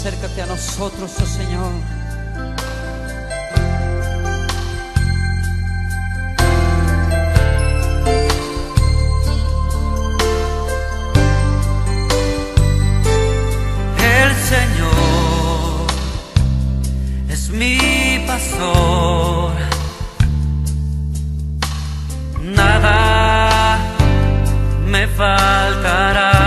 acércate a nosotros, oh Señor. El Señor es mi pastor, nada me faltará.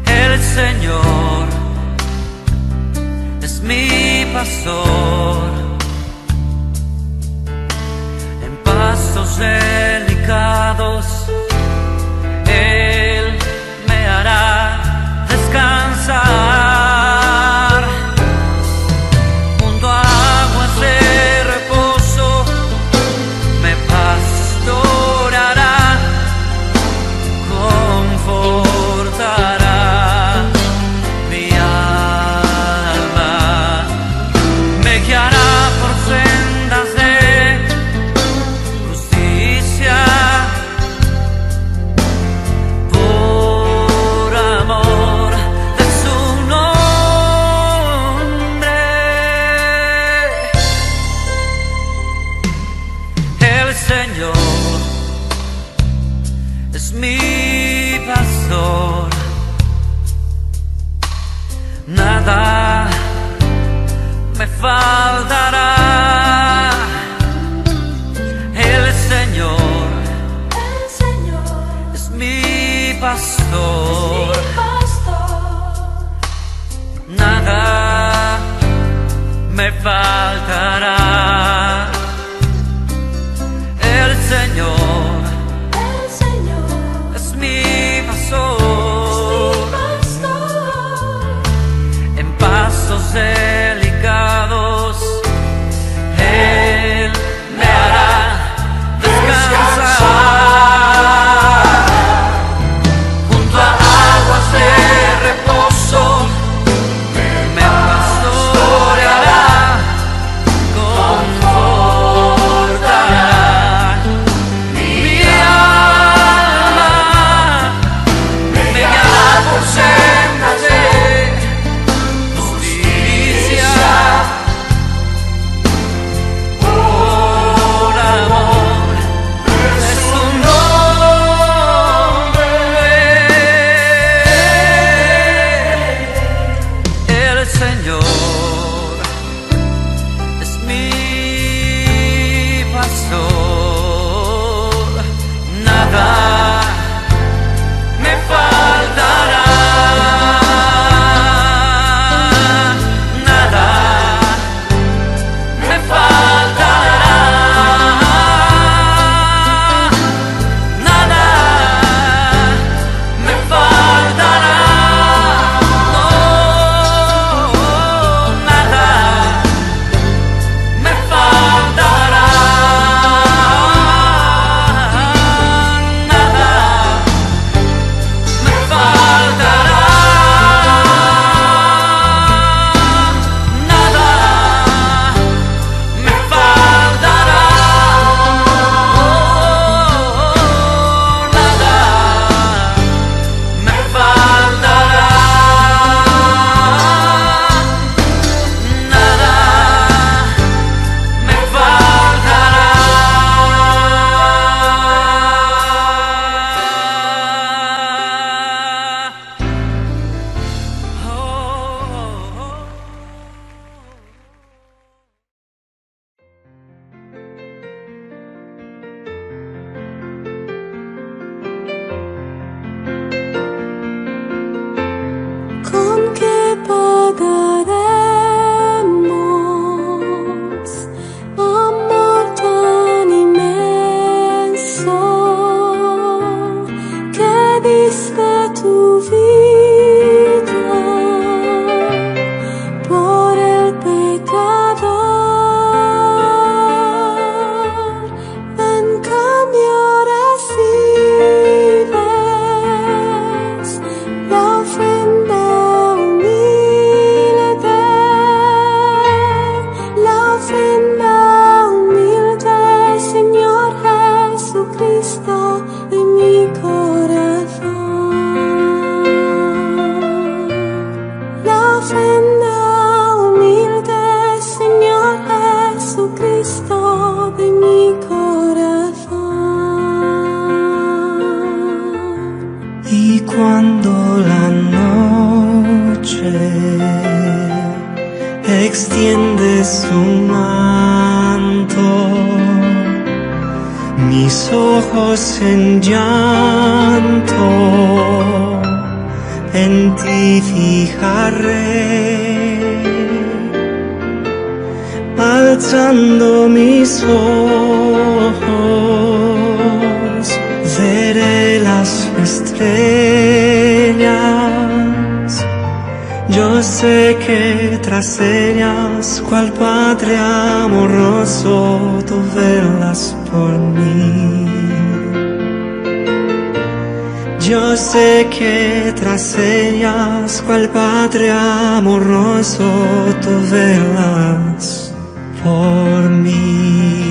El Señor es mi pastor, en pastos delicados Él me hará descansar, junto a aguas de reposo me pastoreará, confortará mi alma, me guiará por sendas de justicia, por amor de su nombre. El Señor es mi pastor, nada me faltará. El Señor es mi pastor, nada me faltará. El Señor es mi pastor, en pastos delicados Él me hará descansar, junto a aguas de reposo me pastoreará, confortará mi alma, me guiará por sendas de justicia, por amor de su nombre. El Señor es mi pastor, nada me faltará, nada me faltará, nada me faltará, no, nada me faltará, nada me faltará, nada me faltará, nada me faltará, nada me ¿Con qué pagaremos amor tan inmenso que diste tu vida por el pecador? En cambio recibes la ofrenda humilde, Señor Jesucristo, en mi corazón. Y cuando la noche extiende su manto, mis ojos en llanto en ti fijaré, alzando mis ojos veré las estrellas. Yo sé que tras ellas, cual Padre amoroso, tú velas por mí. Yo sé que tras ellas, cual Padre amoroso, tú velas por mí.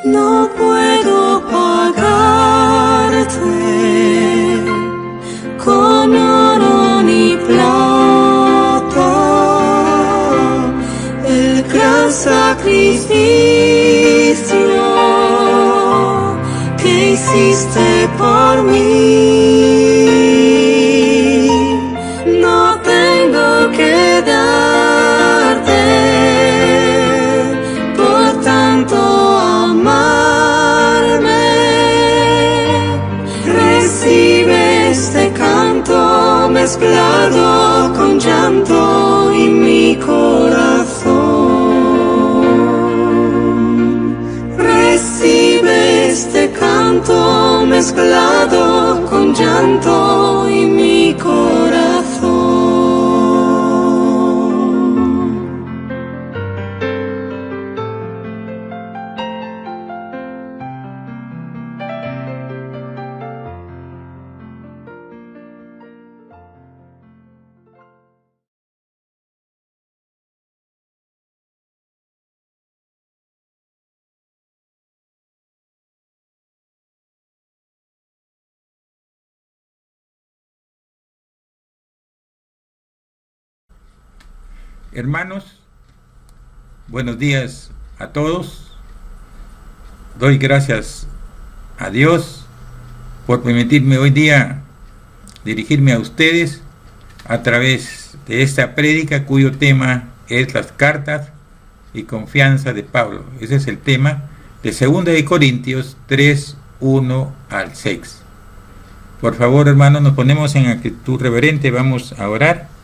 No puedo pagarte con oro ni plata el gran sacrificio que hiciste por mí. No tengo que darte por tanto mezclado con llanto y mi corazón. Recibe este canto mezclado con llanto y mi corazón. Hermanos, buenos días a todos. Doy gracias a Dios por permitirme hoy día dirigirme a ustedes a través de esta prédica cuyo tema es las cartas y confianza de Pablo. Ese es el tema de 2 de Corintios 3, 1 al 6. Por favor, hermanos, nos ponemos en actitud reverente, vamos a orar.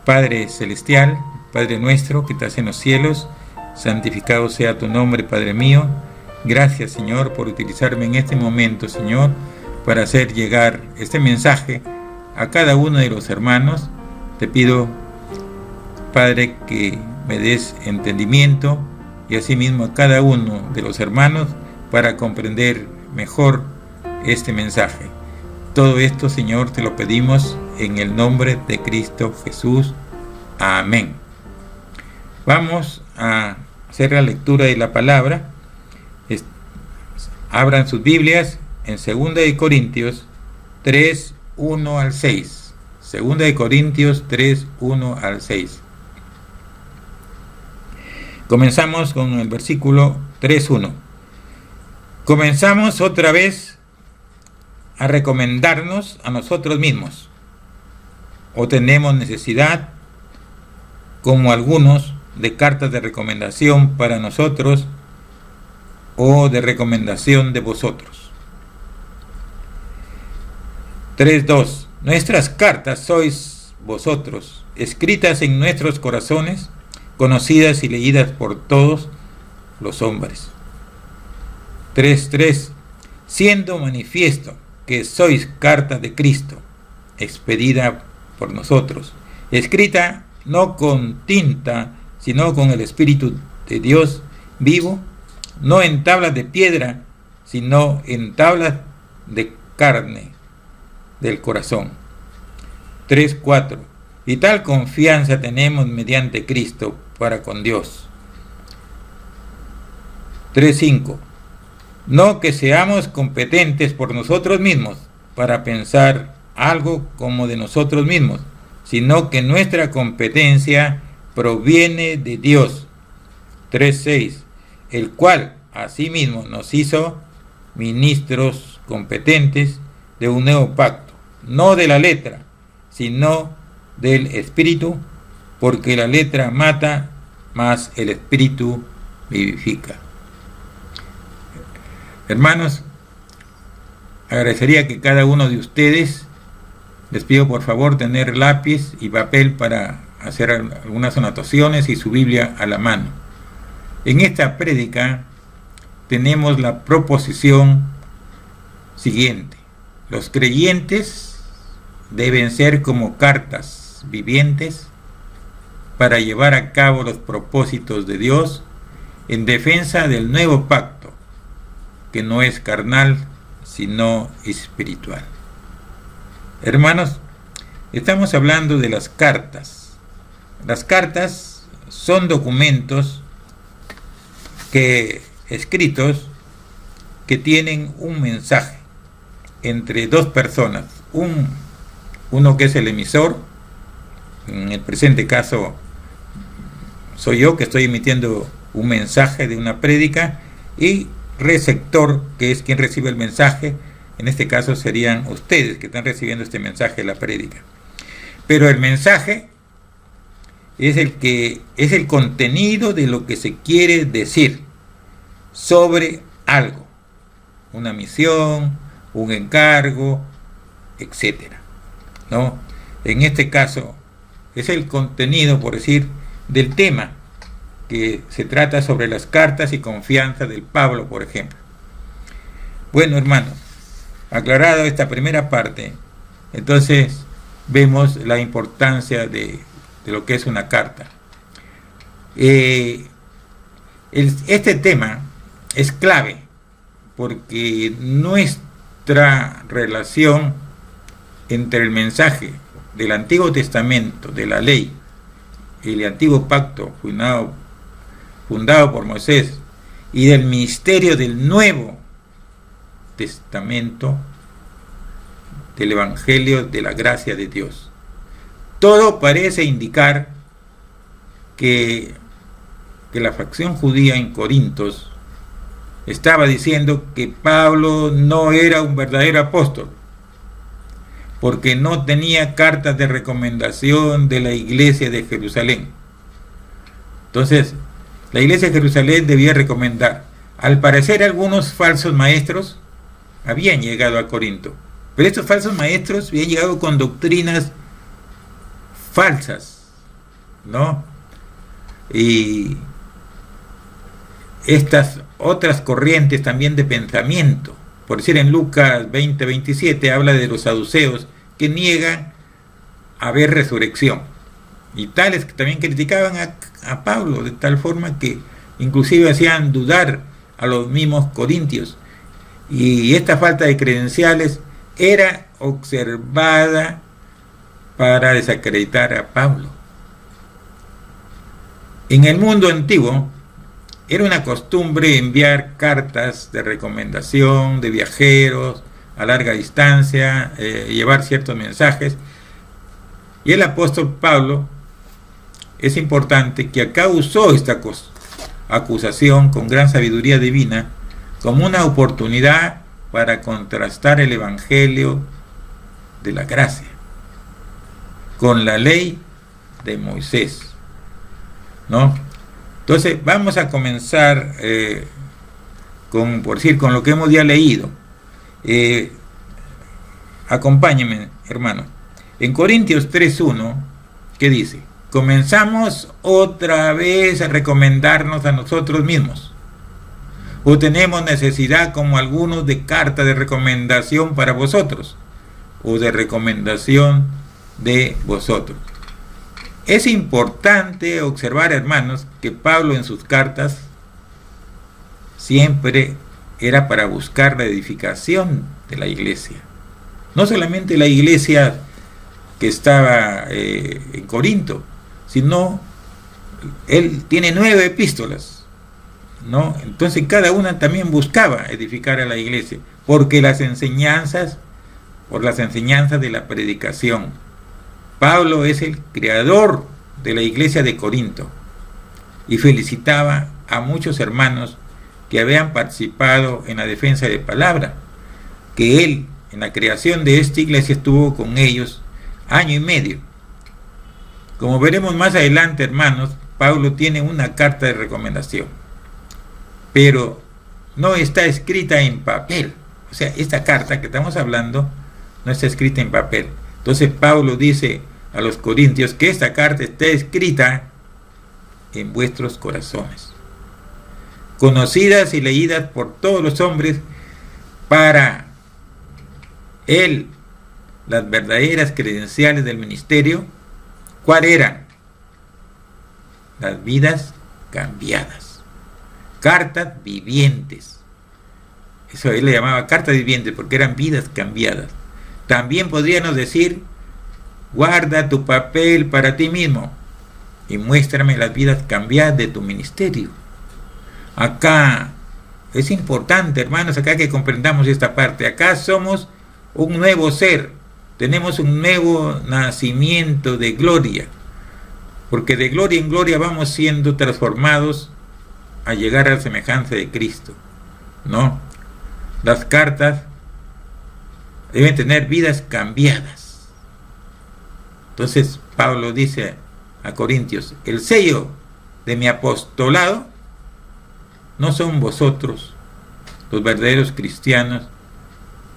Padre celestial, Padre nuestro que estás en los cielos, santificado sea tu nombre, Padre mío. Gracias, Señor, por utilizarme en este momento, Señor, para hacer llegar este mensaje a cada uno de los hermanos. Te pido, Padre, que me des entendimiento y asimismo a cada uno de los hermanos para comprender mejor este mensaje. Todo esto, Señor, te lo pedimos en el nombre de Cristo Jesús. Amén. Vamos a hacer la lectura de la palabra. Abran sus Biblias en 2 de Corintios 3, 1 al 6. 2 de Corintios 3, 1 al 6. Comenzamos con el versículo 3:1. Comenzamos otra vez a recomendarnos a nosotros mismos. ¿O tenemos necesidad, como algunos, de cartas de recomendación para nosotros o de recomendación de vosotros? 3:2. Nuestras cartas sois vosotros, escritas en nuestros corazones, conocidas y leídas por todos los hombres. 3:3. Siendo manifiesto que sois carta de Cristo, expedida por nosotros, escrita no con tinta, sino con el Espíritu de Dios vivo, no en tablas de piedra, sino en tablas de carne. del corazón. 3:4. Y tal confianza tenemos mediante Cristo para con Dios. 3:5. No que seamos competentes por nosotros mismos para pensar algo como de nosotros mismos, sino que nuestra competencia proviene de Dios. 3:6. El cual asimismo nos hizo ministros competentes de un nuevo pacto, no de la letra, sino del Espíritu, porque la letra mata, mas el Espíritu vivifica. Hermanos, agradecería que cada uno de ustedes, les pido por favor tener lápiz y papel para hacer algunas anotaciones y su Biblia a la mano. En esta prédica tenemos la proposición siguiente: los creyentes deben ser como cartas vivientes para llevar a cabo los propósitos de Dios en defensa del nuevo pacto, que no es carnal, sino espiritual. Hermanos, estamos hablando de las cartas. Las cartas son documentos escritos que tienen un mensaje entre dos personas, uno que es el emisor, en el presente caso soy yo que estoy emitiendo un mensaje de una prédica, y receptor, que es quien recibe el mensaje. En este caso serían ustedes que están recibiendo este mensaje de la prédica. Pero el mensaje es el contenido de lo que se quiere decir sobre algo, una misión, un encargo, etcétera, ¿no? En este caso es el contenido, por decir, del tema que se trata sobre las cartas y confianza del Pablo, por ejemplo. Bueno, hermanos, aclarado esta primera parte, entonces vemos la importancia de lo que es una carta. Este tema es clave porque nuestra relación entre el mensaje del Antiguo Testamento, de la ley, y el Antiguo Pacto fundado por Moisés, y del ministerio del Nuevo Testamento, del Evangelio de la gracia de Dios. Todo parece indicar que la facción judía en Corintios estaba diciendo que Pablo no era un verdadero apóstol, porque no tenía cartas de recomendación de la iglesia de Jerusalén. Entonces, la iglesia de Jerusalén debía recomendar. Al parecer, algunos falsos maestros habían llegado a Corinto, pero estos falsos maestros habían llegado con doctrinas falsas, ¿no? Y estas otras corrientes también de pensamiento, por decir, en Lucas 20:27 habla de los saduceos que niegan haber resurrección, y tales que también criticaban a Pablo, de tal forma que inclusive hacían dudar a los mismos corintios, y esta falta de credenciales era observada para desacreditar a Pablo. En el mundo antiguo era una costumbre enviar cartas de recomendación de viajeros a larga distancia, llevar ciertos mensajes, y el apóstol Pablo, es importante que acá usó esta acusación con gran sabiduría divina como una oportunidad para contrastar el Evangelio de la gracia con la ley de Moisés, ¿no? Entonces vamos a comenzar con lo que hemos ya leído. Acompáñenme, hermano. En Corintios 3:1, ¿qué dice? ¿Comenzamos otra vez a recomendarnos a nosotros mismos? ¿O tenemos necesidad, como algunos, de carta de recomendación para vosotros? ¿O de recomendación de vosotros? Es importante observar, hermanos, que Pablo en sus cartas siempre era para buscar la edificación de la iglesia, no solamente la iglesia que estaba en Corinto, sino él tiene 9 epístolas, ¿no? Entonces cada una también buscaba edificar a la iglesia, porque por las enseñanzas de la predicación. Pablo es el creador de la iglesia de Corinto y felicitaba a muchos hermanos que habían participado en la defensa de palabra, que él en la creación de esta iglesia estuvo con ellos 1 año y medio. Como veremos más adelante, hermanos, Pablo tiene una carta de recomendación, pero no está escrita en papel. O sea, esta carta que estamos hablando no está escrita en papel. Entonces Pablo dice a los corintios que esta carta está escrita en vuestros corazones, conocidas y leídas por todos los hombres, para él las verdaderas credenciales del ministerio. ¿Cuáles eran? Las vidas cambiadas, cartas vivientes. Eso él le llamaba cartas vivientes porque eran vidas cambiadas. También podríamos decir: guarda tu papel para ti mismo y muéstrame las vidas cambiadas de tu ministerio. Acá es importante, hermanos, acá que comprendamos esta parte. Acá somos un nuevo ser, tenemos un nuevo nacimiento de gloria, porque de gloria en gloria vamos siendo transformados a llegar a la semejanza de Cristo, ¿no? Las cartas deben tener vidas cambiadas. Entonces Pablo dice a Corintios: el sello de mi apostolado no son vosotros, los verdaderos cristianos.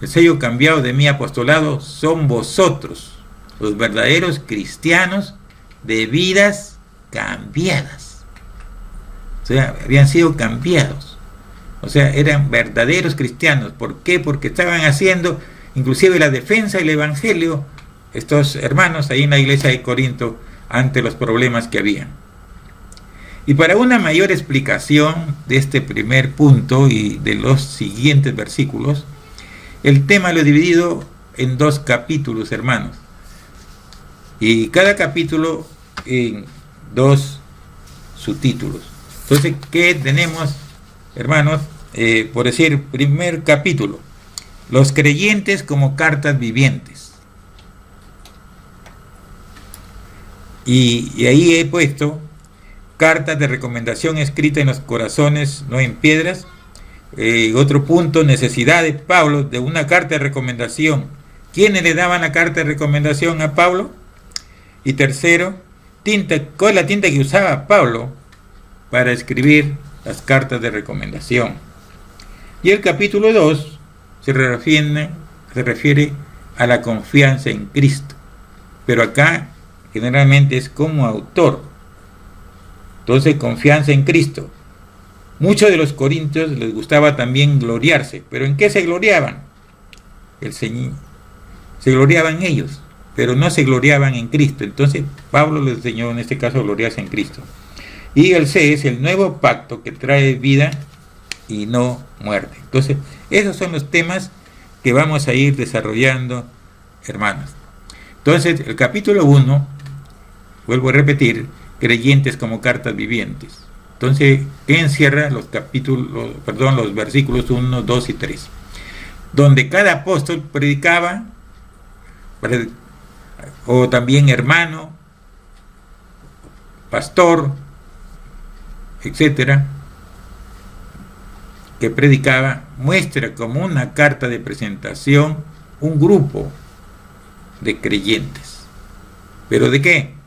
El sello cambiado de mi apostolado son vosotros, los verdaderos cristianos de vidas cambiadas. O sea, habían sido cambiados. O sea, eran verdaderos cristianos. ¿Por qué? Porque estaban haciendo inclusive la defensa del evangelio, estos hermanos ahí en la iglesia de Corinto, ante los problemas que habían. Y para una mayor explicación de este primer punto y de los siguientes versículos, el tema lo he dividido en 2 capítulos, hermanos, y cada capítulo en 2 subtítulos. Entonces, ¿qué tenemos, hermanos? Por decir, primer capítulo: los creyentes como cartas vivientes. Y ahí he puesto cartas de recomendación escritas en los corazones, no en piedras. Otro punto: necesidad de Pablo de una carta de recomendación. ¿Quiénes le daban la carta de recomendación a Pablo? Y tercero, tinta. ¿Cuál es la tinta que usaba Pablo para escribir las cartas de recomendación? Y el capítulo 2 se refiere a la confianza en Cristo, pero acá generalmente es como autor. Entonces, confianza en Cristo. Muchos de los corintios les gustaba también gloriarse, pero ¿en qué se gloriaban? El Señor se gloriaban ellos, pero no se gloriaban en Cristo. Entonces Pablo les enseñó en este caso gloriarse en Cristo. Y el C es el nuevo pacto que trae vida y no muerte. Entonces esos son los temas que vamos a ir desarrollando, hermanos. Entonces el capítulo 1, vuelvo a repetir, creyentes como cartas vivientes. Entonces, ¿qué encierra los versículos 1, 2 y 3? Donde cada apóstol predicaba, o también hermano, pastor, etcétera, que predicaba, muestra como una carta de presentación un grupo de creyentes. ¿Pero de qué?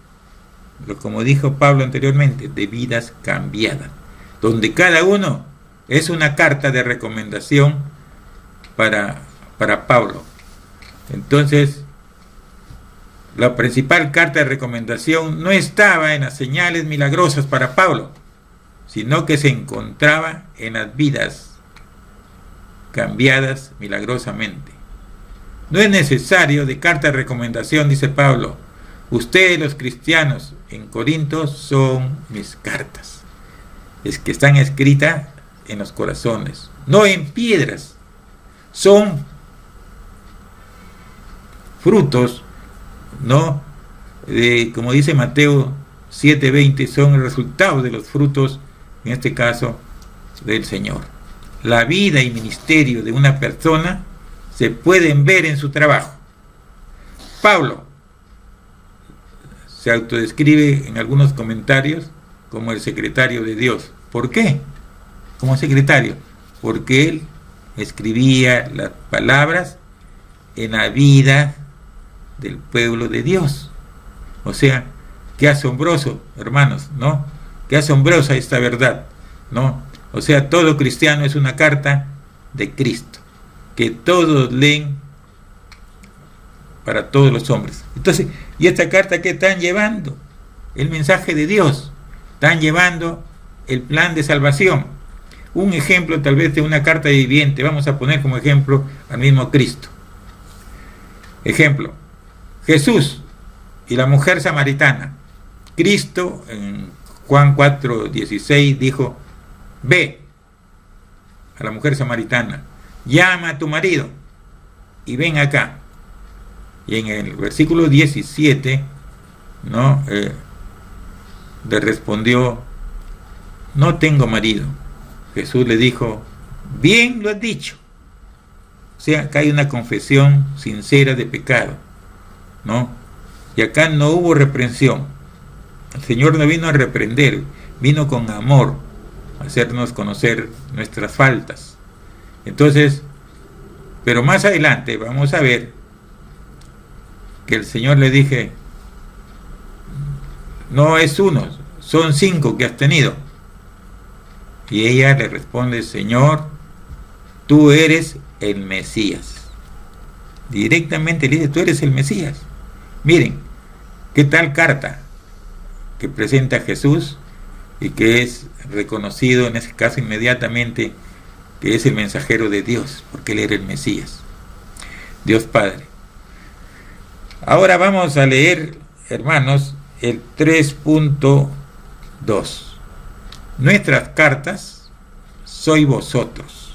Como dijo Pablo anteriormente, de vidas cambiadas, donde cada uno es una carta de recomendación para Pablo. Entonces, la principal carta de recomendación no estaba en las señales milagrosas para Pablo, sino que se encontraba en las vidas cambiadas milagrosamente. No es necesario de carta de recomendación, dice Pablo: ustedes, los cristianos en Corinto, son mis cartas. Es que están escritas en los corazones, no en piedras. Son frutos, ¿no? Como dice Mateo 7:20, son el resultado de los frutos, en este caso, del Señor. La vida y ministerio de una persona se pueden ver en su trabajo. Pablo se autodescribe en algunos comentarios como el secretario de Dios. ¿Por qué? Como secretario, porque él escribía las palabras en la vida del pueblo de Dios. O sea, qué asombroso, hermanos, ¿no? Qué asombrosa esta verdad, ¿no? O sea, todo cristiano es una carta de Cristo, que todos leen para todos los hombres. Entonces, ¿y esta carta qué están llevando? El mensaje de Dios. Están llevando el plan de salvación. Un ejemplo tal vez de una carta viviente. Vamos a poner como ejemplo al mismo Cristo. Ejemplo, Jesús y la mujer samaritana. Cristo en Juan 4:16 dijo: ve a la mujer samaritana, llama a tu marido y ven acá. Y en el versículo 17, ¿no? Le respondió: no tengo marido. Jesús le dijo: bien lo has dicho. O sea, acá hay una confesión sincera de pecado, ¿no? Y acá no hubo reprensión. El Señor no vino a reprender, vino con amor a hacernos conocer nuestras faltas. Entonces, pero más adelante vamos a ver que el Señor le dije: no es uno, son 5 que has tenido. Y ella le responde: Señor, tú eres el Mesías. Directamente le dice: tú eres el Mesías. Miren, qué tal carta que presenta Jesús y que es reconocido en ese caso inmediatamente que es el mensajero de Dios, porque él era el Mesías, Dios Padre. Ahora vamos a leer, hermanos, el 3.2. Nuestras cartas sois vosotros,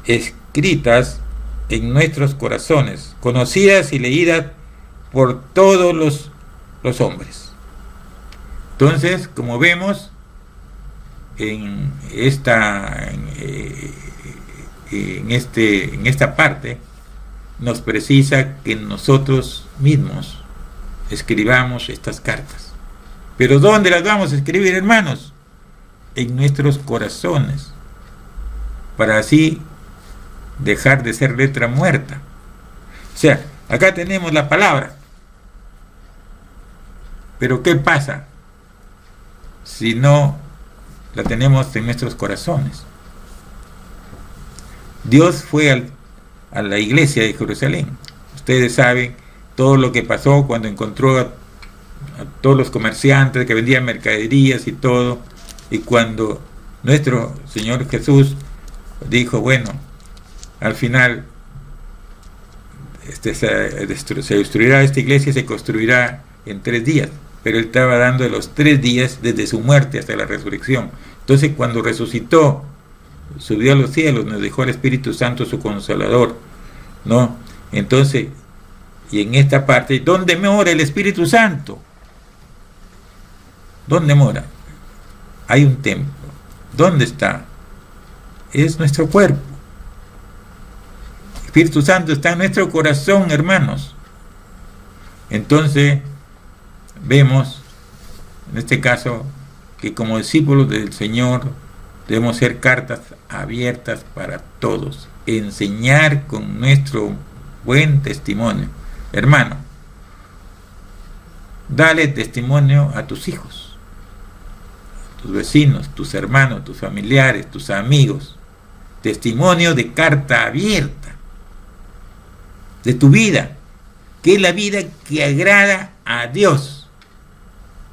escritas en nuestros corazones, conocidas y leídas por todos los hombres. Entonces, como vemos en esta parte, nos precisa que nosotros mismos escribamos estas cartas. Pero ¿dónde las vamos a escribir, hermanos? En nuestros corazones, para así dejar de ser letra muerta. O sea, acá tenemos la palabra, pero ¿qué pasa si no la tenemos en nuestros corazones? Dios fue a la iglesia de Jerusalén. Ustedes saben todo lo que pasó cuando encontró a todos los comerciantes que vendían mercaderías y todo, y cuando nuestro Señor Jesús dijo: bueno, al final se destruirá esta iglesia y se construirá en 3 días, pero él estaba dando los 3 días desde su muerte hasta la resurrección. Entonces, cuando resucitó, subió a los cielos, nos dejó el Espíritu Santo, su Consolador, ¿no? Entonces, y en esta parte, ¿dónde mora el Espíritu Santo? ¿Dónde mora? Hay un templo. ¿Dónde está? Es nuestro cuerpo. El Espíritu Santo está en nuestro corazón, hermanos. Entonces, vemos, en este caso, que como discípulos del Señor debemos ser cartas abiertas para todos, enseñar con nuestro buen testimonio. Hermano, dale testimonio a tus hijos, a tus vecinos, tus hermanos, tus familiares, tus amigos. Testimonio de carta abierta de tu vida, que es la vida que agrada a Dios.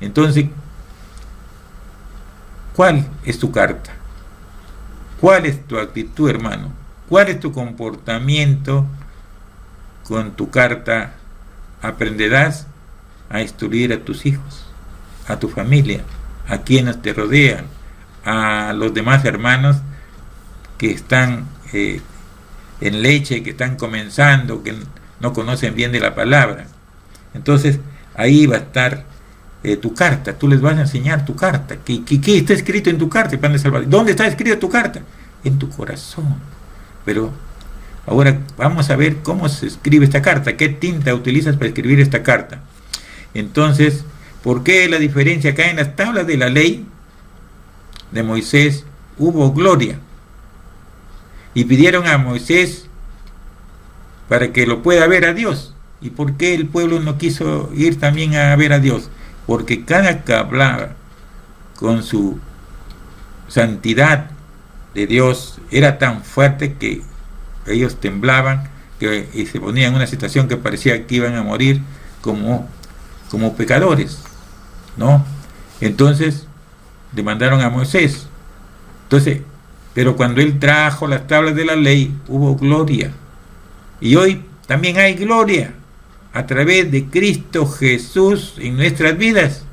Entonces, ¿cuál es tu carta? ¿Cuál es tu actitud, hermano? ¿Cuál es tu comportamiento con tu carta? Aprenderás a instruir a tus hijos, a tu familia, a quienes te rodean, a los demás hermanos que están en leche, que están comenzando, que no conocen bien de la palabra. Entonces, ahí va a estar tu carta. Tú les vas a enseñar tu carta. ¿Qué está escrito en tu carta, Pan de Salvación? ¿Dónde está escrita tu carta? En tu corazón. Pero ahora vamos a ver cómo se escribe esta carta. ¿Qué tinta utilizas para escribir esta carta? Entonces, ¿por qué la diferencia? Acá en las tablas de la ley de Moisés hubo gloria. Y pidieron a Moisés para que lo pueda ver a Dios. ¿Y por qué el pueblo no quiso ir también a ver a Dios? Porque cada que hablaba con su santidad de Dios era tan fuerte que ellos temblaban y se ponían en una situación que parecía que iban a morir como pecadores, ¿no? Entonces demandaron a Moisés. Entonces, pero cuando él trajo las tablas de la ley, hubo gloria. Y hoy también hay gloria a través de Cristo Jesús en nuestras vidas.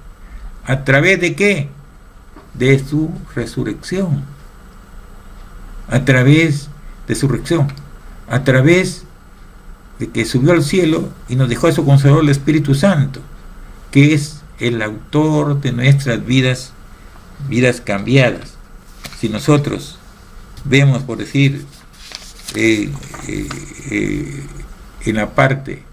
¿A través de qué? De su resurrección. A través de su resurrección. A través de que subió al cielo y nos dejó a su Consolador, el Espíritu Santo, que es el autor de nuestras vidas cambiadas. Si nosotros vemos, por decir, en la parte,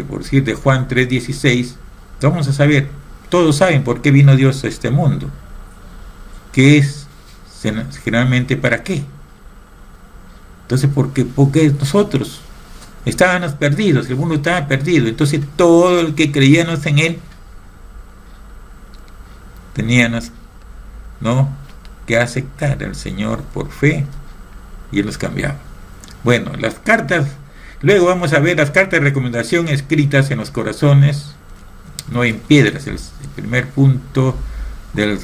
por decir, de Juan 3:16, vamos a saber, todos saben por qué vino Dios a este mundo, que es generalmente para qué. Entonces, porque nosotros estábamos perdidos, el mundo estaba perdido. Entonces todo el que creíamos en él teníamos, ¿no?, que aceptar al Señor por fe, y él nos cambiaba. Bueno, las cartas, luego vamos a ver las cartas de recomendación escritas en los corazones, no en piedras, el primer punto del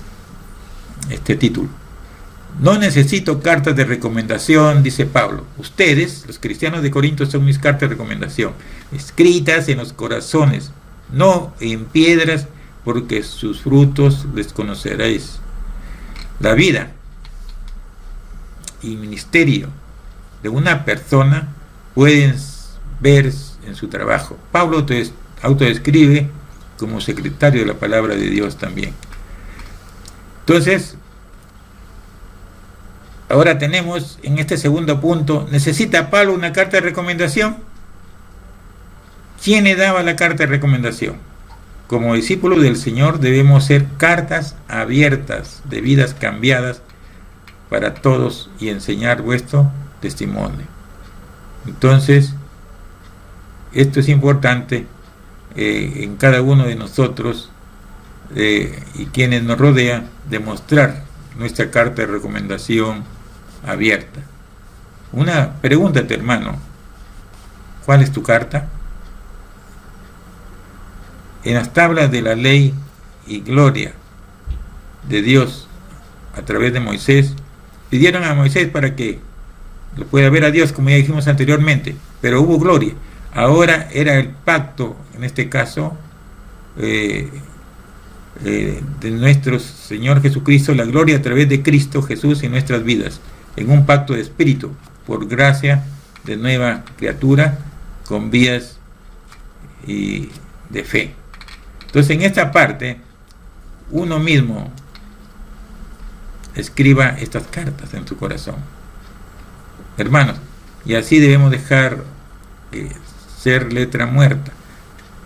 título. No necesito cartas de recomendación, dice Pablo. Ustedes, los cristianos de Corinto, son mis cartas de recomendación, escritas en los corazones, no en piedras, porque sus frutos les conoceréis. La vida y ministerio de una persona pueden ver en su trabajo. Pablo te autodescribe como secretario de la palabra de Dios también. Entonces, ahora tenemos en este segundo punto, ¿necesita Pablo una carta de recomendación? ¿Quién le daba la carta de recomendación? Como discípulos del Señor debemos ser cartas abiertas de vidas cambiadas para todos y enseñar vuestro testimonio. Entonces, esto es importante en cada uno de nosotros y quienes nos rodean, demostrar nuestra carta de recomendación abierta. Una pregunta, hermano, ¿cuál es tu carta? En las tablas de la ley y gloria de Dios a través de Moisés, pidieron a Moisés para que lo pueda ver a Dios, como ya dijimos anteriormente, pero hubo gloria. Ahora era el pacto, en este caso, de nuestro Señor Jesucristo, la gloria a través de Cristo Jesús en nuestras vidas, en un pacto de espíritu, por gracia de nueva criatura, con vías y de fe. Entonces, en esta parte, uno mismo escriba estas cartas en su corazón, hermanos, y así debemos dejar ser letra muerta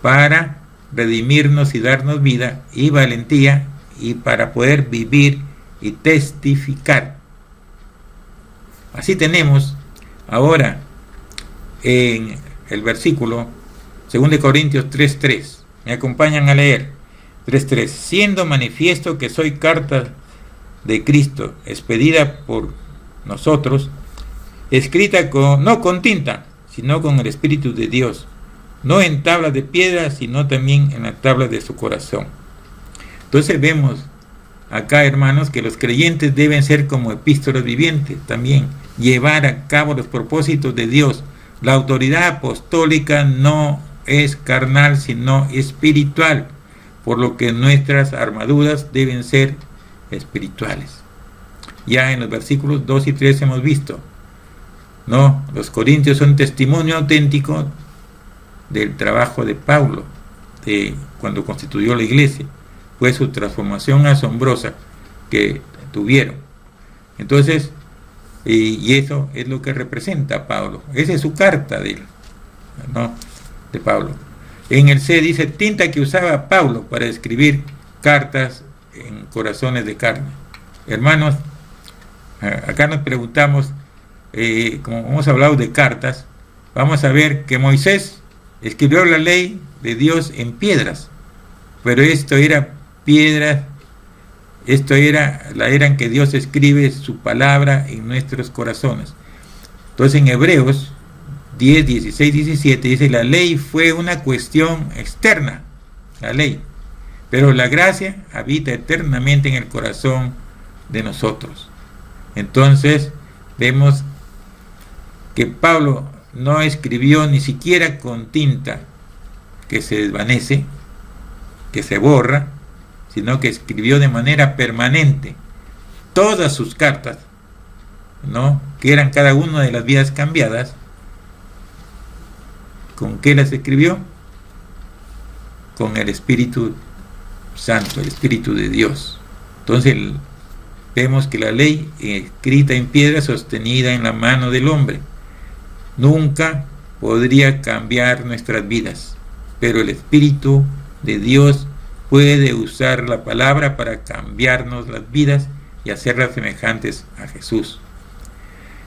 para redimirnos y darnos vida y valentía, y para poder vivir y testificar. Así tenemos ahora en el versículo 2 Corintios 3:3. Me acompañan a leer 3:3. Siendo manifiesto que soy carta de Cristo, expedida por nosotros, escrita no con tinta, sino con el Espíritu de Dios, no en tablas de piedra, sino también en las tablas de su corazón. Entonces vemos acá, hermanos, que los creyentes deben ser como epístolas vivientes también, llevar a cabo los propósitos de Dios. La autoridad apostólica no es carnal, sino espiritual, por lo que nuestras armaduras deben ser espirituales. Ya en los versículos 2 y 3 hemos visto ¿no? Los corintios son testimonio auténtico del trabajo de Pablo, de cuando constituyó la iglesia, fue su transformación asombrosa que tuvieron. Entonces, y eso es lo que representa a Pablo. Esa es su carta de él, ¿no? De Pablo. En el C dice tinta que usaba Pablo para escribir cartas en corazones de carne. Hermanos, acá nos preguntamos, como hemos hablado de cartas, vamos a ver que Moisés escribió la ley de Dios en piedras, pero esto era piedras, esto era la era en que Dios escribe su palabra en nuestros corazones. Entonces en Hebreos 10, 16, 17 dice, la ley fue una cuestión externa, la ley, pero la gracia habita eternamente en el corazón de nosotros. Entonces vemos que Pablo no escribió ni siquiera con tinta que se desvanece, que se borra, sino que escribió de manera permanente todas sus cartas, ¿no? Que eran cada una de las vidas cambiadas. ¿Con qué las escribió? Con el Espíritu Santo, el Espíritu de Dios. Entonces vemos que la ley escrita en piedra, sostenida en la mano del hombre, nunca podría cambiar nuestras vidas, pero el Espíritu de Dios puede usar la palabra para cambiarnos las vidas y hacerlas semejantes a Jesús.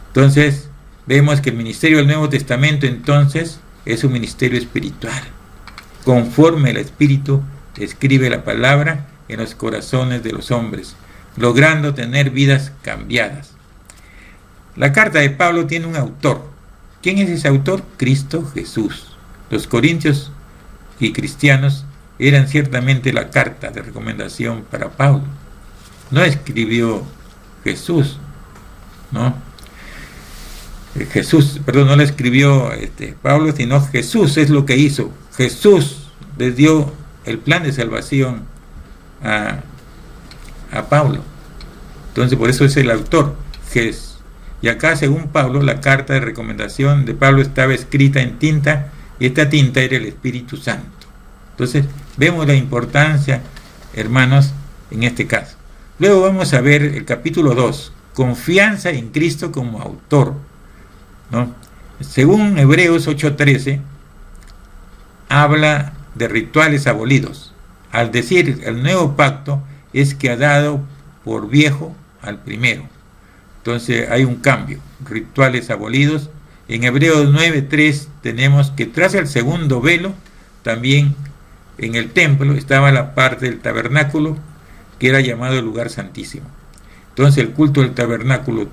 Entonces vemos que el ministerio del Nuevo Testamento entonces es un ministerio espiritual. Conforme el Espíritu escribe la palabra en los corazones de los hombres, logrando tener vidas cambiadas. La carta de Pablo tiene un autor. ¿Quién es ese autor? Cristo Jesús. Los corintios y cristianos eran ciertamente la carta de recomendación para Pablo. No escribió Jesús, ¿no? No la escribió Pablo, sino Jesús es lo que hizo. Jesús les dio el plan de salvación a Pablo. Entonces por eso es el autor, Jesús. Y acá, según Pablo, la carta de recomendación de Pablo estaba escrita en tinta, y esta tinta era el Espíritu Santo. Entonces vemos la importancia, hermanos, en este caso. Luego vamos a ver el capítulo 2, confianza en Cristo como autor, ¿no? Según Hebreos 8:13, habla de rituales abolidos. Al decir el nuevo pacto es que ha dado por viejo al primero. Entonces hay un cambio, rituales abolidos. En Hebreos 9:3 tenemos que tras el segundo velo, también en el templo estaba la parte del tabernáculo, que era llamado el lugar santísimo. Entonces el culto del tabernáculo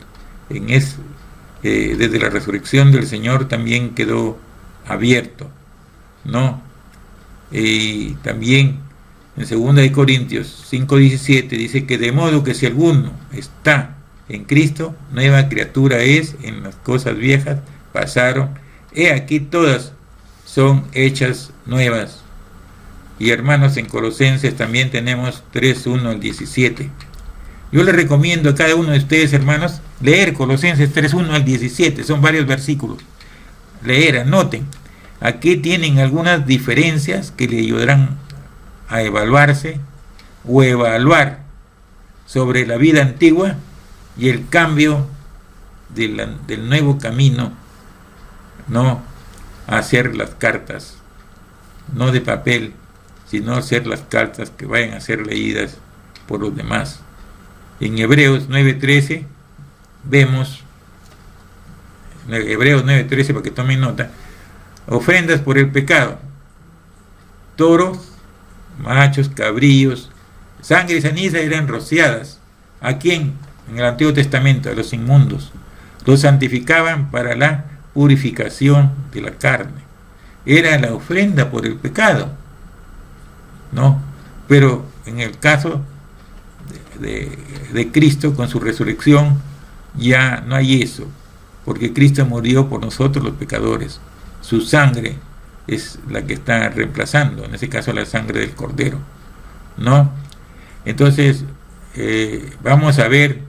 desde la resurrección del Señor también quedó abierto, ¿no? Y también en 2 Corintios 5:17 dice que de modo que si alguno está en Cristo, nueva criatura es, en las cosas viejas pasaron, he aquí todas son hechas nuevas. Y hermanos, en Colosenses también tenemos 3:1 al 17. Yo les recomiendo a cada uno de ustedes, hermanos, leer Colosenses 3:1 al 17, son varios versículos. Leer, anoten. Aquí tienen algunas diferencias que le ayudarán a evaluarse o evaluar sobre la vida antigua y el cambio del nuevo camino, no hacer las cartas, no de papel, sino hacer las cartas que vayan a ser leídas por los demás. En Hebreos 9:13 vemos, Hebreos 9:13, para que tomen nota, ofrendas por el pecado, toros, machos, cabrillos, sangre y ceniza eran rociadas. ¿A quién? En el Antiguo Testamento, a los inmundos. Los santificaban para la purificación de la carne. Era la ofrenda por el pecado, ¿no? Pero en el caso de Cristo, con su resurrección, ya no hay eso, porque Cristo murió por nosotros los pecadores. Su sangre es la que está reemplazando, en ese caso la sangre del Cordero, ¿no? Entonces vamos a ver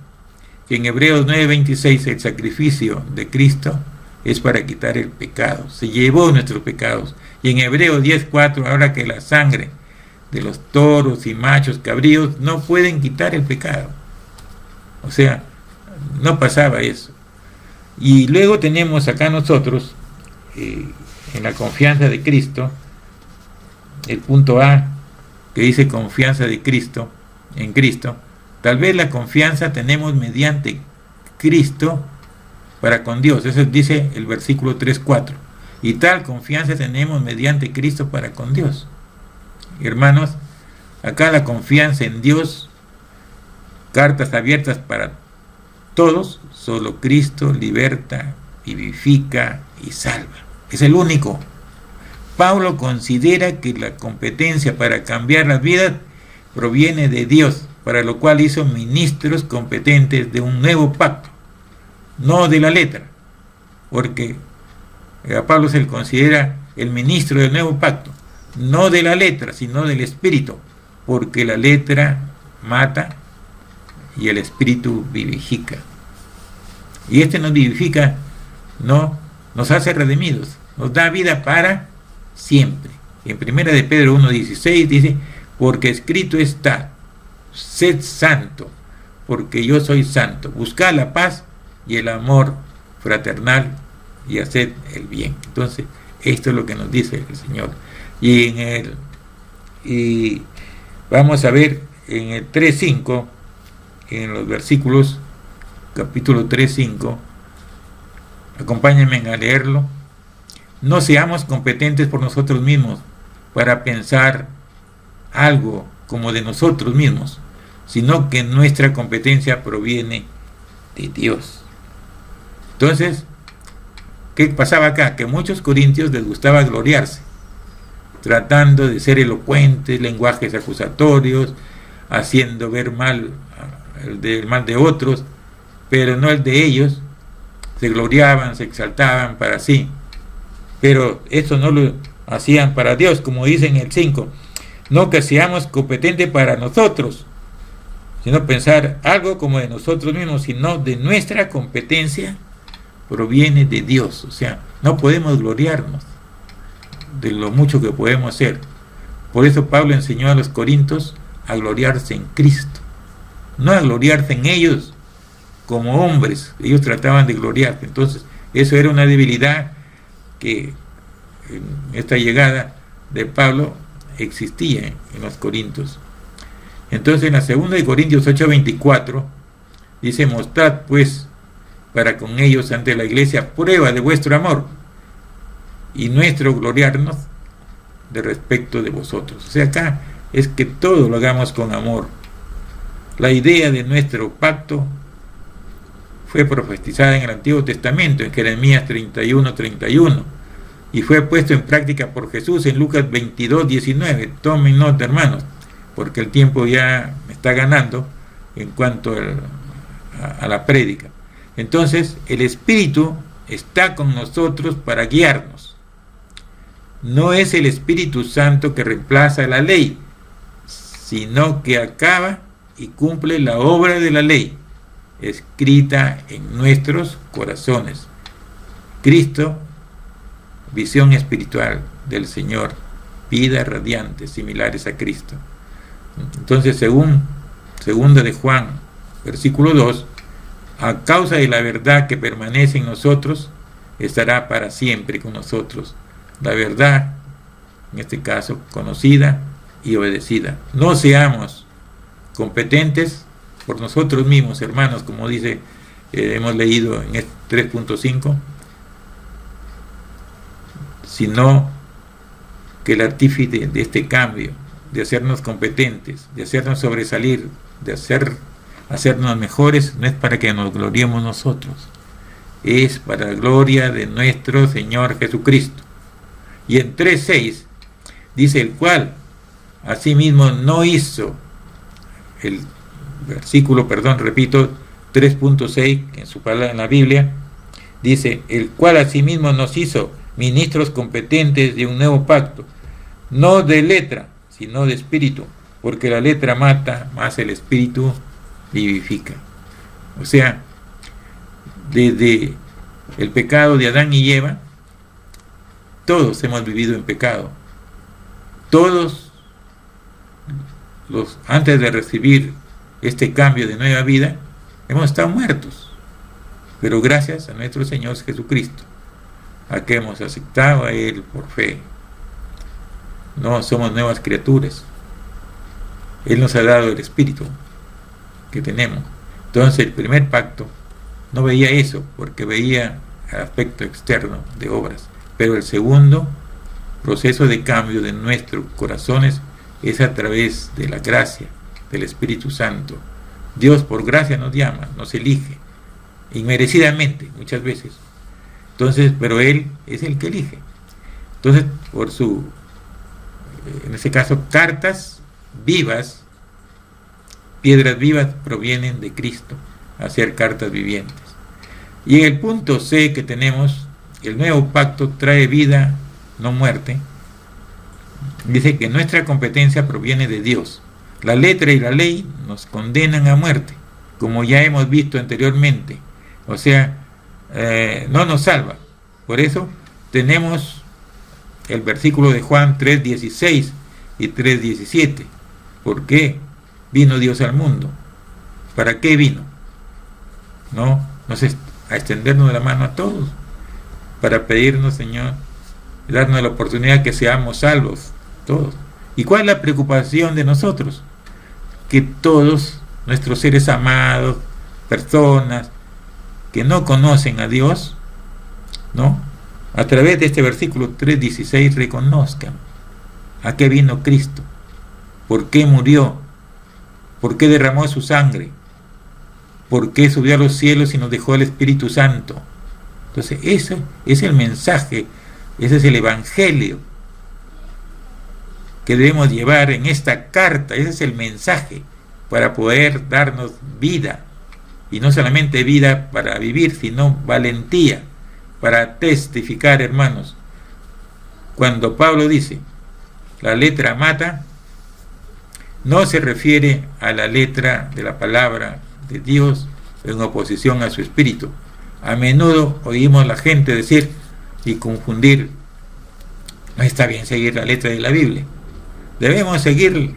que en Hebreos 9:26 el sacrificio de Cristo es para quitar el pecado, se llevó nuestros pecados. Y en Hebreos 10:4 habla que la sangre de los toros y machos cabríos no pueden quitar el pecado. O sea, no pasaba eso. Y luego tenemos acá nosotros, en la confianza de Cristo, el punto A, que dice confianza de Cristo, en Cristo. Tal vez la confianza tenemos mediante Cristo para con Dios. Eso dice el versículo 3:4. Y tal confianza tenemos mediante Cristo para con Dios. Hermanos, acá la confianza en Dios, cartas abiertas para todos, solo Cristo liberta, vivifica y salva. Es el único. Pablo considera que la competencia para cambiar las vidas proviene de Dios, para lo cual hizo ministros competentes de un nuevo pacto, no de la letra, porque a Pablo se le considera el ministro del nuevo pacto, no de la letra, sino del espíritu, porque la letra mata y el espíritu vivifica. Y este nos vivifica, no nos hace redimidos, nos da vida para siempre. En 1 de Pedro 1:16 dice, porque escrito está, sed santo, porque yo soy santo. Buscad la paz y el amor fraternal y haced el bien. Entonces, esto es lo que nos dice el Señor. Y vamos a ver en el 3:5, en los versículos, capítulo 3:5, acompáñenme a leerlo. No seamos competentes por nosotros mismos para pensar algo como de nosotros mismos, sino que nuestra competencia proviene de Dios. Entonces, ¿qué pasaba acá? Que a muchos corintios les gustaba gloriarse, tratando de ser elocuentes, lenguajes acusatorios, haciendo ver mal el mal de otros, pero no el de ellos. Se gloriaban, se exaltaban para sí, pero esto no lo hacían para Dios, como dice en el 5. No que seamos competentes para nosotros, sino pensar algo como de nosotros mismos, sino de nuestra competencia proviene de Dios. O sea, no podemos gloriarnos de lo mucho que podemos hacer. Por eso Pablo enseñó a los corintios a gloriarse en Cristo, no a gloriarse en ellos como hombres. Ellos trataban de gloriarse. Entonces, eso era una debilidad que en esta llegada de Pablo existía en los corintios. Entonces, en la segunda de Corintios 8:24 dice, mostrad pues para con ellos ante la iglesia prueba de vuestro amor y nuestro gloriarnos de respecto de vosotros. O sea, acá es que todo lo hagamos con amor. La idea de nuestro pacto fue profetizada en el Antiguo Testamento, en Jeremías 31:31, y fue puesto en práctica por Jesús en Lucas 22:19. Tomen nota, hermanos, porque el tiempo ya me está ganando en cuanto a la prédica. Entonces, el Espíritu está con nosotros para guiarnos. No es el Espíritu Santo que reemplaza la ley, sino que acaba y cumple la obra de la ley, escrita en nuestros corazones. Cristo, visión espiritual del Señor, vidas radiantes similares a Cristo. Entonces, según 2 de Juan, versículo 2, a causa de la verdad que permanece en nosotros, estará para siempre con nosotros. La verdad, en este caso, conocida y obedecida. No seamos competentes por nosotros mismos, hermanos, como dice, hemos leído en este 3.5, sino que el artífice de este cambio, de hacernos competentes, de hacernos sobresalir, de hacernos mejores, no es para que nos gloriemos nosotros, es para la gloria de nuestro Señor Jesucristo. Y en 3.6 dice, el cual asimismo no hizo, el versículo, repito, 3.6 en su palabra en la Biblia, dice, el cual asimismo nos hizo ministros competentes de un nuevo pacto, no de letra, sino de espíritu, porque la letra mata, mas el espíritu vivifica. O sea, desde el pecado de Adán y Eva, todos hemos vivido en pecado. Todos, antes de recibir este cambio de nueva vida, hemos estado muertos. Pero gracias a nuestro Señor Jesucristo, a que hemos aceptado a Él por fe, no somos nuevas criaturas. Él nos ha dado el Espíritu que tenemos. Entonces el primer pacto no veía eso, porque veía el aspecto externo de obras. Pero el segundo proceso de cambio de nuestros corazones es a través de la gracia del Espíritu Santo. Dios por gracia nos llama, nos elige, inmerecidamente muchas veces. Entonces, pero Él es el que elige. Entonces, por su, en este caso, cartas vivas, piedras vivas provienen de Cristo, a ser cartas vivientes. Y en el punto C que tenemos, el nuevo pacto trae vida, no muerte. Dice que nuestra competencia proviene de Dios. La letra y la ley nos condenan a muerte, como ya hemos visto anteriormente. O sea, no nos salva. Por eso tenemos el versículo de Juan 3:16 y 3:17. ¿Por qué vino Dios al mundo? ¿Para qué vino? No a extendernos la mano a todos, para pedirnos, Señor, darnos la oportunidad que seamos salvos todos. ¿Y cuál es la preocupación de nosotros? Que todos nuestros seres amados, personas que no conocen a Dios, ¿no?, a través de este versículo 3:16 reconozcan a qué vino Cristo, por qué murió, por qué derramó su sangre, por qué subió a los cielos y nos dejó el Espíritu Santo. Entonces ese es el mensaje, ese es el evangelio que debemos llevar en esta carta. Ese es el mensaje para poder darnos vida, y no solamente vida para vivir, sino valentía para testificar, hermanos. Cuando Pablo dice la letra mata, no se refiere a la letra de la palabra de Dios en oposición a su espíritu. A menudo oímos a la gente decir y confundir: no está bien seguir la letra de la Biblia, debemos seguir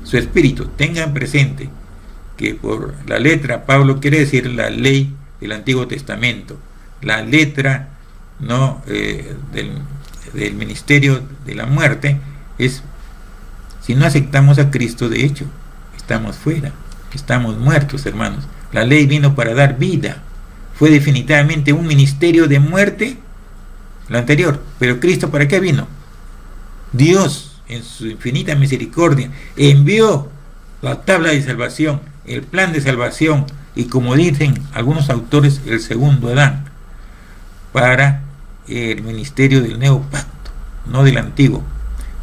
su espíritu. Tengan presente que por la letra Pablo quiere decir la ley del Antiguo Testamento, la letra del ministerio de la muerte. Es, si no aceptamos a Cristo, de hecho estamos fuera, estamos muertos, hermanos. La ley vino para dar vida, fue definitivamente un ministerio de muerte lo anterior. Pero Cristo, ¿para qué vino? Dios, en su infinita misericordia, envió la tabla de salvación, el plan de salvación, y como dicen algunos autores, el segundo Adán, para el ministerio del nuevo pacto, no del antiguo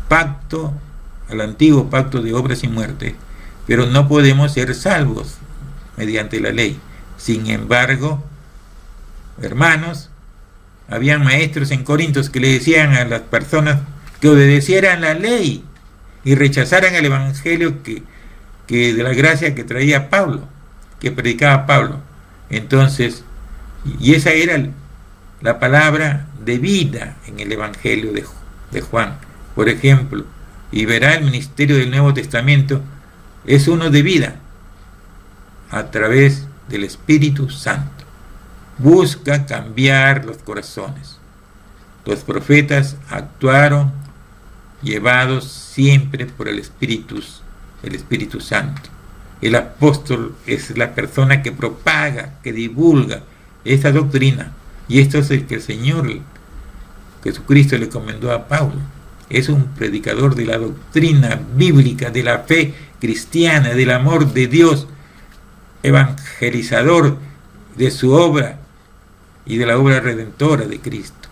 pacto. Al antiguo pacto de obras y muerte, pero no podemos ser salvos mediante la ley. Sin embargo, hermanos, habían maestros en Corintios que le decían a las personas que obedecieran la ley y rechazaran el evangelio que de la gracia que traía Pablo, que predicaba Pablo. Entonces, y esa era la palabra de vida en el evangelio de Juan, por ejemplo. Y verá, el ministerio del Nuevo Testamento es uno de vida a través del Espíritu Santo. Busca cambiar los corazones. Los profetas actuaron llevados siempre por el Espíritu Santo. El apóstol es la persona que propaga, que divulga esta doctrina, y esto es el que el Señor Jesucristo le encomendó a Pablo. Es un predicador de la doctrina bíblica, de la fe cristiana, del amor de Dios, evangelizador de su obra y de la obra redentora de Cristo.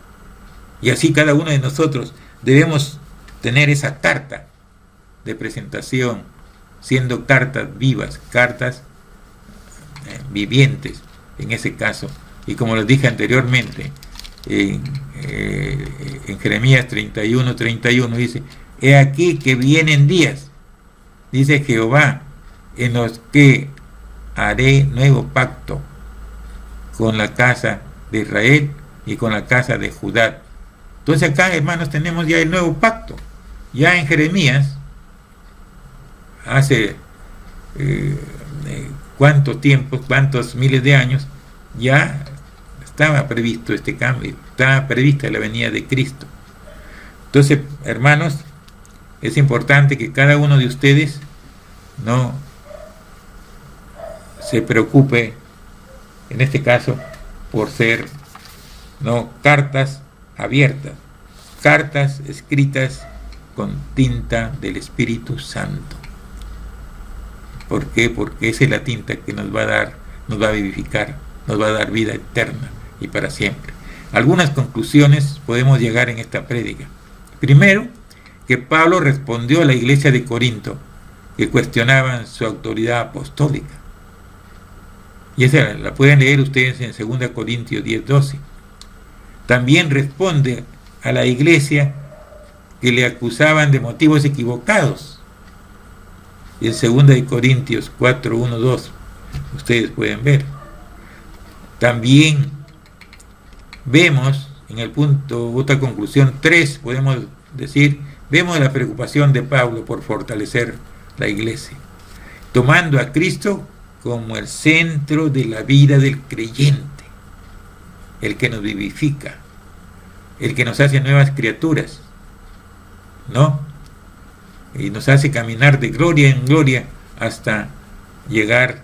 Y así cada uno de nosotros debemos tener esa carta de presentación, siendo cartas vivas, cartas vivientes en ese caso. Y como les dije anteriormente, en Jeremías 31:31 dice: he aquí que vienen días, dice Jehová, en los que haré nuevo pacto con la casa de Israel y con la casa de Judá. Entonces acá, hermanos, tenemos ya el nuevo pacto. Ya en Jeremías, hace cuántos tiempos, cuántos miles de años, ya estaba previsto este cambio, estaba prevista la venida de Cristo. Entonces, hermanos, es importante que cada uno de ustedes no se preocupe, en este caso, por ser cartas abiertas, cartas escritas con tinta del Espíritu Santo. ¿Por qué? Porque esa es la tinta que nos va a dar, nos va a vivificar, nos va a dar vida eterna y para siempre. Algunas conclusiones podemos llegar en esta prédica. Primero, que Pablo respondió a la iglesia de Corinto, que cuestionaban su autoridad apostólica. Y esa la pueden leer ustedes en 2 Corintios 10:12. También responde a la iglesia que le acusaban de motivos equivocados. Y en 2 Corintios 4:1-2 ustedes pueden ver. También vemos en el punto, otra conclusión 3, podemos decir, vemos la preocupación de Pablo por fortalecer la iglesia, tomando a Cristo como el centro de la vida del creyente, el que nos vivifica, el que nos hace nuevas criaturas, ¿no? Y nos hace caminar de gloria en gloria hasta llegar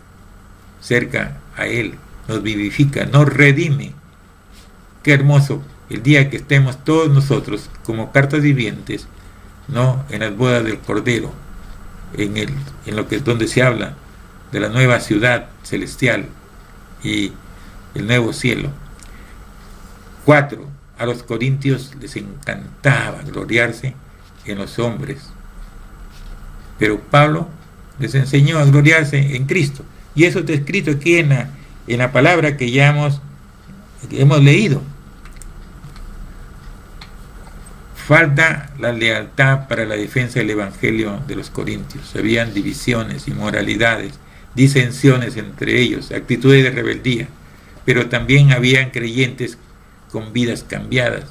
cerca a Él, nos vivifica, nos redime. Qué hermoso el día que estemos todos nosotros como cartas vivientes, ¿no? En las bodas del Cordero, en lo que es donde se habla de la nueva ciudad celestial y el nuevo cielo. 4. A los corintios les encantaba gloriarse en los hombres, pero Pablo les enseñó a gloriarse en Cristo, y eso está escrito aquí en la palabra que ya hemos leído. Falta la lealtad para la defensa del evangelio de los corintios. Habían divisiones, inmoralidades, disensiones entre ellos, actitudes de rebeldía, pero también habían creyentes con vidas cambiadas,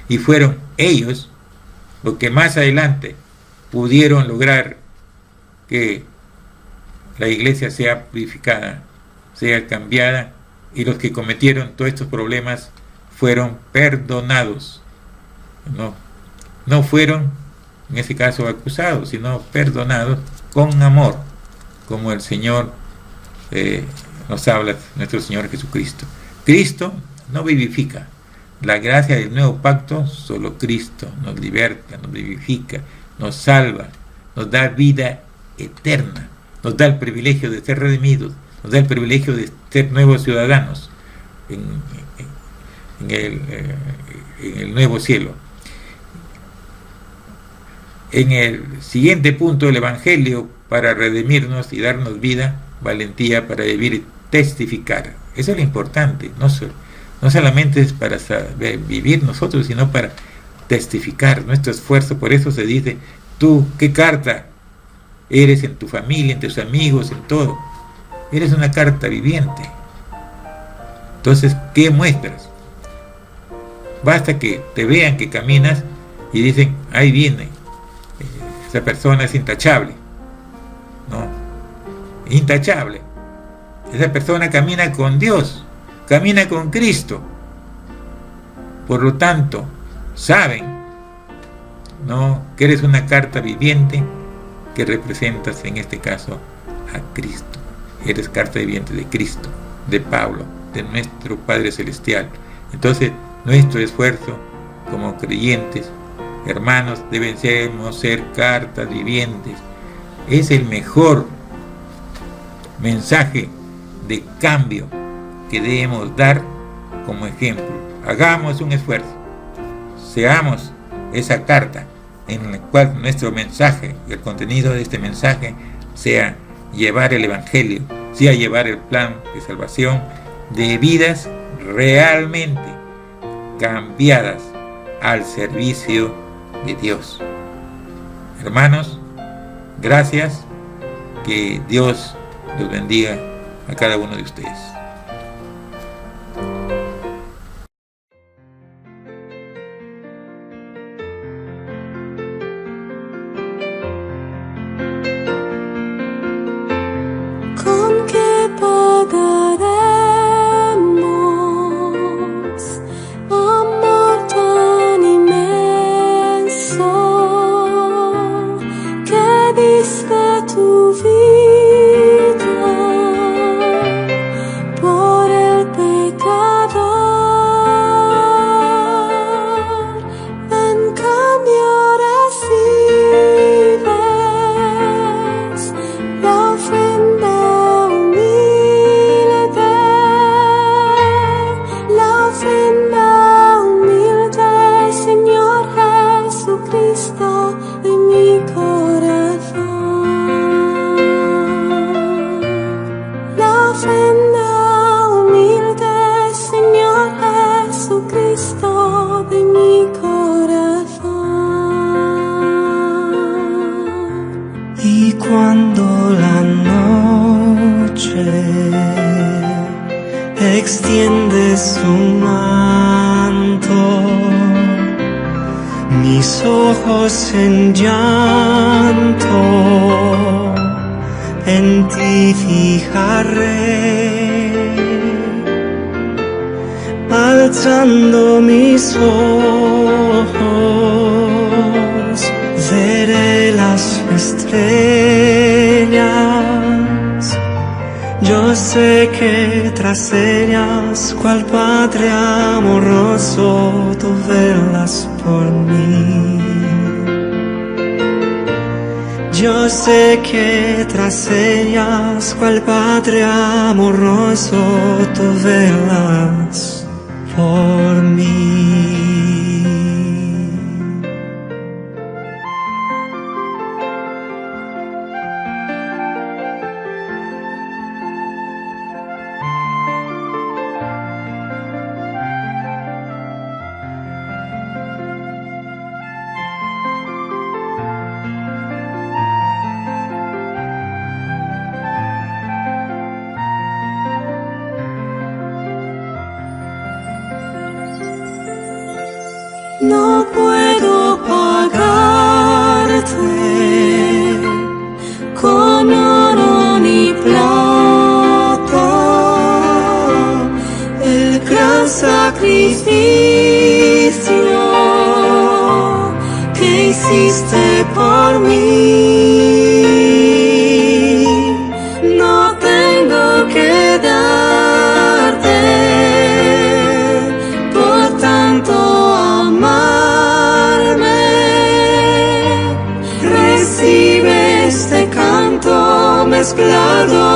y fueron ellos los que más adelante pudieron lograr que la iglesia sea purificada, sea cambiada, y los que cometieron todos estos problemas fueron perdonados. No fueron, en ese caso, acusados, sino perdonados con amor, como el Señor nos habla, nuestro Señor Jesucristo. Cristo no vivifica. La gracia del nuevo pacto, solo Cristo nos liberta, nos vivifica, nos salva, nos da vida eterna, nos da el privilegio de ser redimidos, nos da el privilegio de ser nuevos ciudadanos en el nuevo cielo. En el siguiente punto, el Evangelio para redimirnos y darnos vida, valentía para vivir y testificar. Eso es lo importante, no solamente es para saber vivir nosotros, sino para testificar nuestro esfuerzo. Por eso se dice, tú, ¿qué carta eres en tu familia, en tus amigos, en todo? Eres una carta viviente. Entonces, ¿qué muestras? Basta que te vean que caminas y dicen, ahí viene, esa persona es intachable. No, intachable. Esa persona camina con Dios, camina con Cristo. Por lo tanto, saben, ¿no?, que eres una carta viviente que representas, en este caso, a Cristo. Eres carta viviente de Cristo, de Pablo, de nuestro Padre Celestial. Entonces, nuestro esfuerzo como creyentes, hermanos, debemos ser cartas vivientes. Es el mejor mensaje de cambio que debemos dar como ejemplo. Hagamos un esfuerzo, seamos esa carta en la cual nuestro mensaje, el contenido de este mensaje, sea llevar el Evangelio, sea llevar el plan de salvación de vidas realmente cambiadas al servicio de Dios. Hermanos, gracias, que Dios los bendiga a cada uno de ustedes. ¿Con qué pagaremos amor tan inmenso que diste tu vida por el pecador? En cambio recibes la ofrenda humilde, Señor Jesucristo, de mi corazón. La ofrenda humilde, Señor Jesucristo, de mi corazón. Y cuando la noche extiende su manto, mis ojos en llanto en ti fijaré, alzando mis ojos veré las estrellas. Yo sé que tras ellas, cual Padre amoroso, tú velas por mí. Yo sé que tras ellas, cual Padre amoroso, tú velas por mí. No puedo pagarte con oro ni plata el gran sacrificio que hiciste por mí. No tengo que darte por tanto amarme. Recibe este canto mezclado